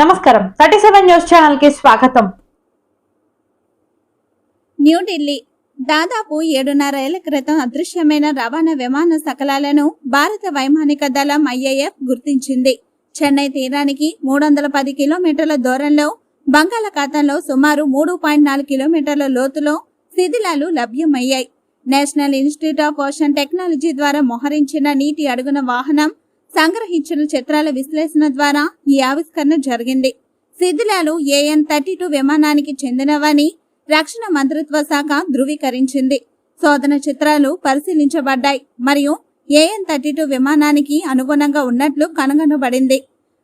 నమస్కారం 37 news channel కి స్వాగతం. న్యూఢిల్లీ దాదాపు 7.5 ఏళ్ల క్రితం అదృశ్యమైన రవాణా విమాన శకలాలను భారత వైమానిక దళం IAF గుర్తించింది. చెన్నై తీరానికి 310 కిలోమీటర్ల దూరంలో బంగాళాఖాతంలో సుమారు 3.4 కిలోమీటర్ల లోతులో శిథిలాలు లభ్యమయ్యాయి. National Institute of Ocean Technology ద్వారా మోహరించిన నీటి అడుగున వాహనం సంగ్రహించిన చిత్రాల విశ్లేషణ ద్వారా ఈ ఆవిష్కరణ జరిగింది. శిథిలాలు AN-32 విమానానికి చెందినవని రక్షణ మంత్రిత్వ శాఖ ధృవీకరించింది. శోధన చిత్రాలు పరిశీలించబడ్డాయి మరియు AN-32 విమానానికి అనుగుణంగా ఉన్నట్లు కనుగొనబడింది.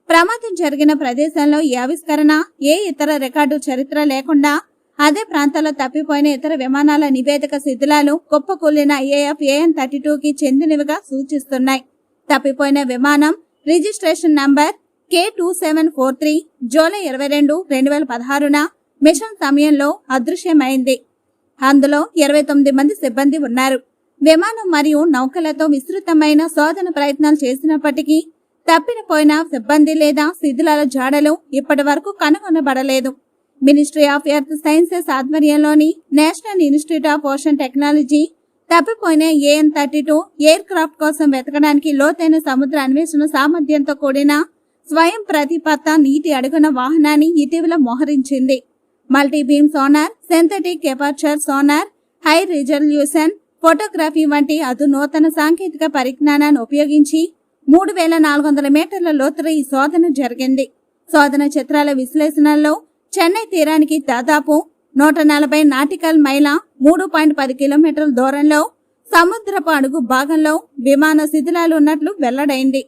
ప్రమాదం జరిగిన ప్రదేశంలో ఈ ఆవిష్కరణ ఏ ఇతర రికార్డు చరిత్ర లేకుండా అదే ప్రాంతాల్లో తప్పిపోయిన ఇతర విమానాల నివేదిక శిథిలాలు కుప్పకూలిన IAF AN-32కి చెందినవిగా సూచిస్తున్నాయి. తప్పిపోయిన విమానం రిజిస్ట్రేషన్ నంబర్ K2743 జూలై 22, 2016న మిషన్ సమయంలో అదృశ్యమైంది. అందులో 29 మంది సిబ్బంది ఉన్నారు. విమానం మరియు నౌకలతో విస్తృతమైన శోధన ప్రయత్నాలు చేసినప్పటికీ తప్పిపోయిన సిబ్బంది లేదా శిథిలాల జాడలు ఇప్పటి వరకు కనుగొనబడలేదు. మినిస్ట్రీ ఆఫ్ ఎర్త్ సైన్సెస్ ఆధ్వర్యంలోని national Institute of Ocean technology తప్పిపోయిన AN-32 ఎయిర్ క్రాఫ్ట్ కోసం వెతకడానికి లోతైన సముద్ర అన్వేషణ సామర్థ్యంతో కూడిన స్వయం ప్రతిపత్త నీటి అడుగున వాహనాన్ని ఇటీవల మోహరించింది. Multibeam sonar, synthetic aperture sonar, high resolution photography వంటి అధునూతన సాంకేతిక పరిజ్ఞానాన్ని ఉపయోగించి 3400 మీటర్ల లోతులో ఈ శోధన జరిగింది. శోధన చిత్రాల విశ్లేషణలో చెన్నై తీరానికి దాదాపు 140 నాటికల్ మైల 3.10 కిలోమీటర్ల దూరంలో సముద్రపు అడుగు భాగంలో విమాన శిథిలాలు ఉన్నట్లు వెల్లడైంది.